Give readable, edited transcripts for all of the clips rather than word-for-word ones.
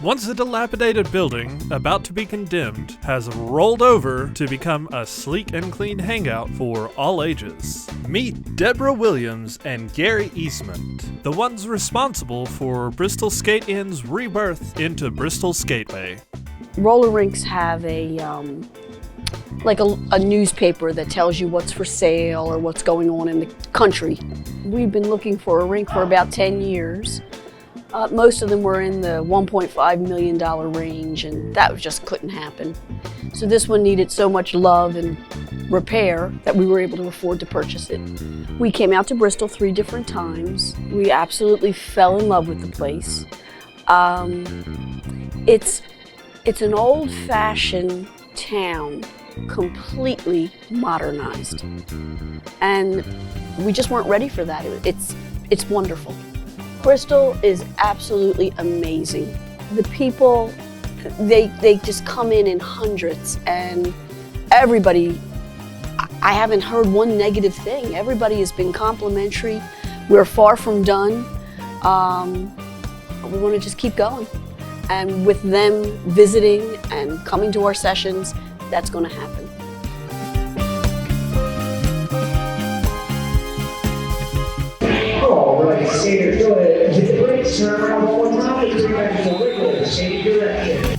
Once a dilapidated building, about to be condemned, has rolled over to become a sleek and clean hangout for all ages. Meet Deborah Williams and Gary Eastman, the ones responsible for Bristol Skate Inn's rebirth into Bristol Skateway. Roller rinks have a newspaper that tells you what's for sale or what's going on in the country. We've been looking for a rink for about 10 years. Most of them were in the $1.5 million range, and that just couldn't happen. So this one needed so much love and repair that we were able to afford to purchase it. We came out to Bristol 3 different times. We absolutely fell in love with the place. It's an old-fashioned town, completely modernized, and we just weren't ready for that. It's wonderful. Bristol is absolutely amazing. The people, they just come in hundreds, and everybody, I haven't heard one negative thing. Everybody has been complimentary. We're far from done. We want to just keep going. And with them visiting and coming to our sessions, that's going to happen. All right, skaters, go ahead. Hit the brakes, turn around one more time, and turn back to the regular skating direction.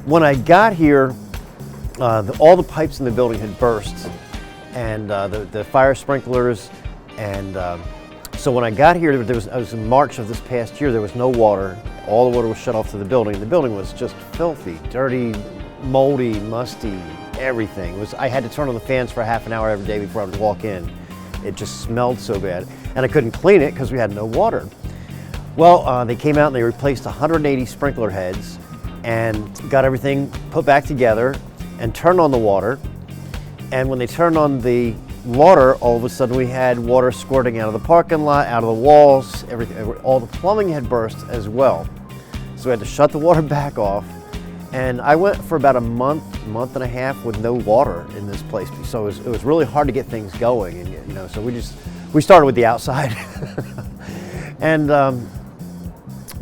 When I got here, all the pipes in the building had burst, and the fire sprinklers, and so when I got here, I was in March of this past year, there was no water. All the water was shut off to the building. The building was just filthy, dirty, moldy, musty, everything. I had to turn on the fans for half an hour every day before I would walk in. It just smelled so bad. And I couldn't clean it because we had no water. Well, they came out and they replaced 180 sprinkler heads and got everything put back together and turned on the water. And when they turned on the water, all of a sudden we had water squirting out of the parking lot, out of the walls, everything. All the plumbing had burst as well. So we had to shut the water back off. And I went for about a month and a half with no water in this place. So it was really hard to get things going. And so we started with the outside. And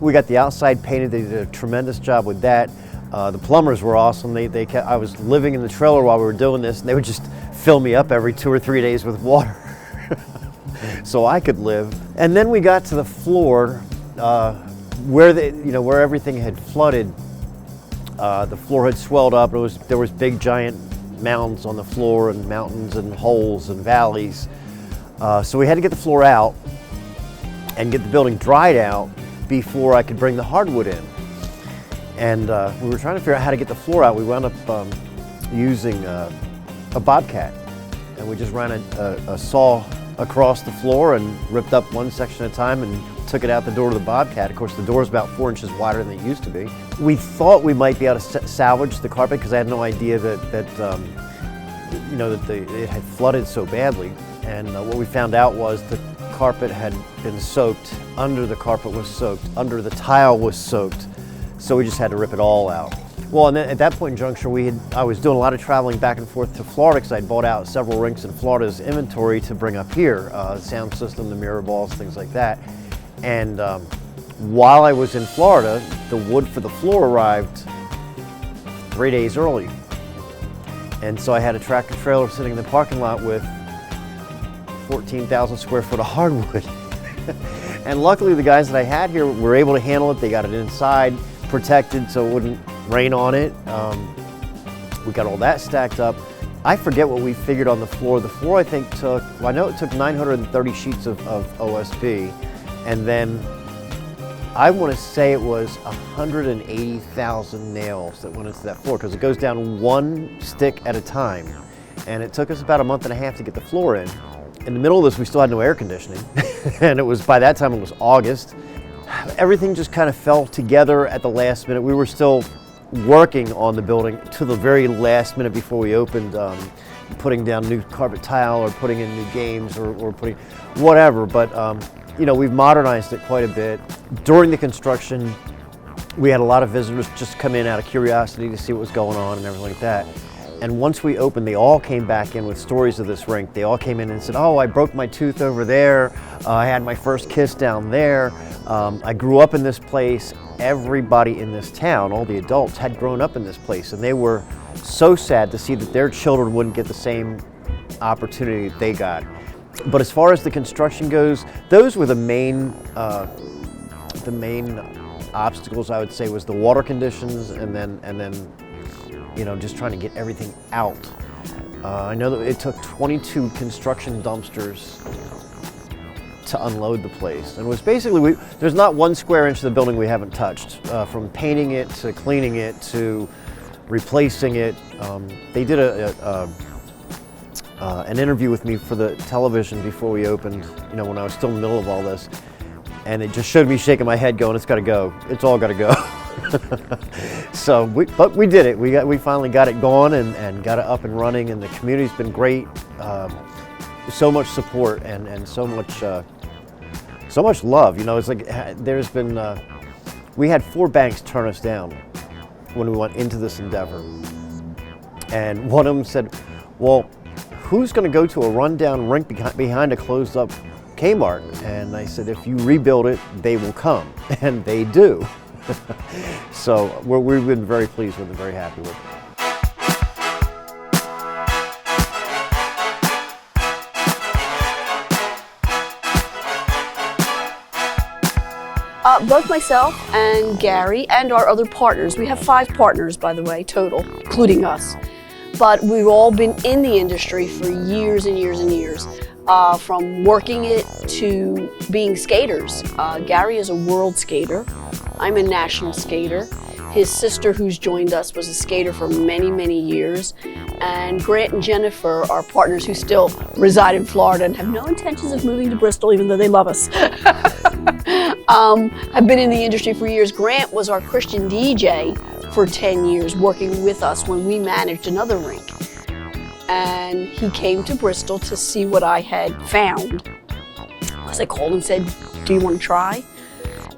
we got the outside painted. They did a tremendous job with that. The plumbers were awesome. I was living in the trailer while we were doing this, and they would just fill me up every 2 or 3 days with water so I could live. And then we got to the floor where everything had flooded. The floor had swelled up. There was big giant mounds on the floor, and mountains and holes and valleys. So we had to get the floor out and get the building dried out before I could bring the hardwood in. And we were trying to figure out how to get the floor out. We wound up using a bobcat, and we just ran a saw across the floor and ripped up one section at a time and took it out the door to the bobcat. Of course, the door is about 4 inches wider than it used to be. We thought we might be able to salvage the carpet because I had no idea that it had flooded so badly. And what we found out was the carpet had been soaked, under the carpet was soaked, under the tile was soaked. So we just had to rip it all out. Well, and then at that point in juncture, I was doing a lot of traveling back and forth to Florida because I'd bought out several rinks in Florida's inventory to bring up here, the sound system, the mirror balls, things like that. And while I was in Florida, the wood for the floor arrived 3 days early. And so I had a tractor trailer sitting in the parking lot with 14,000 square foot of hardwood. And luckily the guys that I had here were able to handle it. They got it inside, protected so it wouldn't rain on it. We got all that stacked up. I forget what we figured on the floor. The floor I think I know it took 930 sheets of OSB. And then I want to say it was 180,000 nails that went into that floor because it goes down one stick at a time. And it took us about a month and a half to get the floor in. In the middle of this, we still had no air conditioning. And by that time it was August. Everything just kind of fell together at the last minute. We were still working on the building to the very last minute before we opened, putting down new carpet tile or putting in new games or putting whatever. But we've modernized it quite a bit. During the construction, we had a lot of visitors just come in out of curiosity to see what was going on and everything like that. And once we opened, they all came back in with stories of this rink. They all came in and said, oh, I broke my tooth over there. I had my first kiss down there. I grew up in this place. Everybody in this town, all the adults, had grown up in this place, and they were so sad to see that their children wouldn't get the same opportunity that they got. But as far as the construction goes, those were the main obstacles, I would say, was the water conditions, and then you know, just trying to get everything out. I know that it took 22 construction dumpsters to unload the place. And it was basically, there's not 1 square inch of the building we haven't touched, from painting it to cleaning it to replacing it. They did an interview with me for the television before we opened, you know, when I was still in the middle of all this. And it just showed me shaking my head going, it's gotta go. It's all gotta go. But we did it. We finally got it going and got it up and running, and the community's been great. So much support and so much love. You know, it's like there's been, we had 4 banks turn us down when we went into this endeavor. And one of them said, well, who's gonna go to a rundown rink behind a closed up Kmart? And I said, if you rebuild it, they will come, and they do. So we've been very pleased with it, very happy with it. Both myself and Gary and our other partners, we have 5 partners, by the way, total, including us. But we've all been in the industry for years and years and years. From working it to being skaters. Gary is a world skater. I'm a national skater. His sister, who's joined us, was a skater for many, many years. And Grant and Jennifer are partners who still reside in Florida and have no intentions of moving to Bristol, even though they love us. Have been in the industry for years. Grant was our Christian DJ for 10 years, working with us when we managed another rink. And he came to Bristol to see what I had found. So I called and said, do you want to try?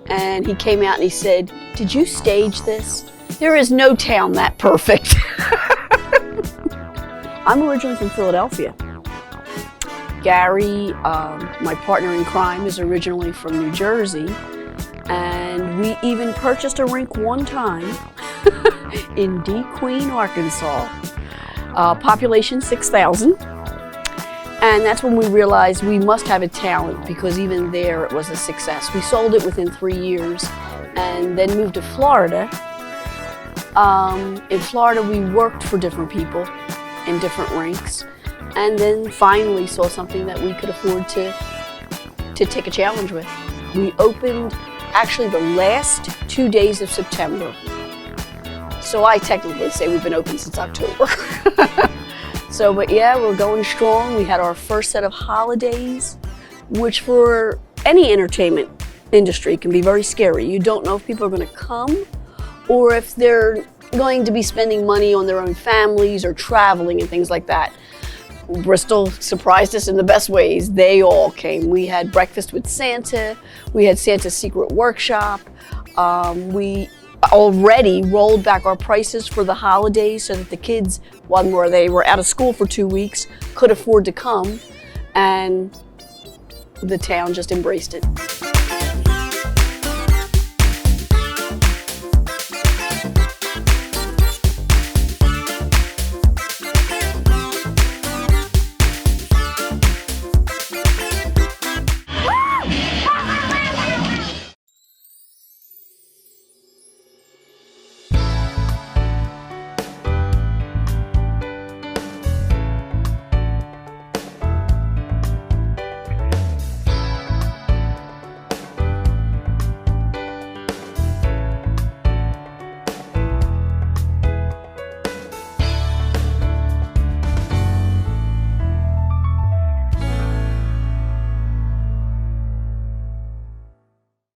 And he came out and he said, did you stage this? There is no town that perfect. I'm originally from Philadelphia. Gary, my partner in crime, is originally from New Jersey. And we even purchased a rink one time in DeQueen, Arkansas. Population 6,000, and that's when we realized we must have a talent, because even there it was a success. We sold it within 3 years and then moved to Florida. In Florida we worked for different people in different rinks, and then finally saw something that we could afford to take a challenge with. We opened actually the last 2 days of September. So I technically say we've been open since October. But yeah, we're going strong. We had our first set of holidays, which for any entertainment industry can be very scary. You don't know if people are going to come or if they're going to be spending money on their own families or traveling and things like that. Bristol surprised us in the best ways. They all came. We had breakfast with Santa. We had Santa's secret workshop. We already rolled back our prices for the holidays so that the kids, while they were out of school for 2 weeks, could afford to come, and the town just embraced it.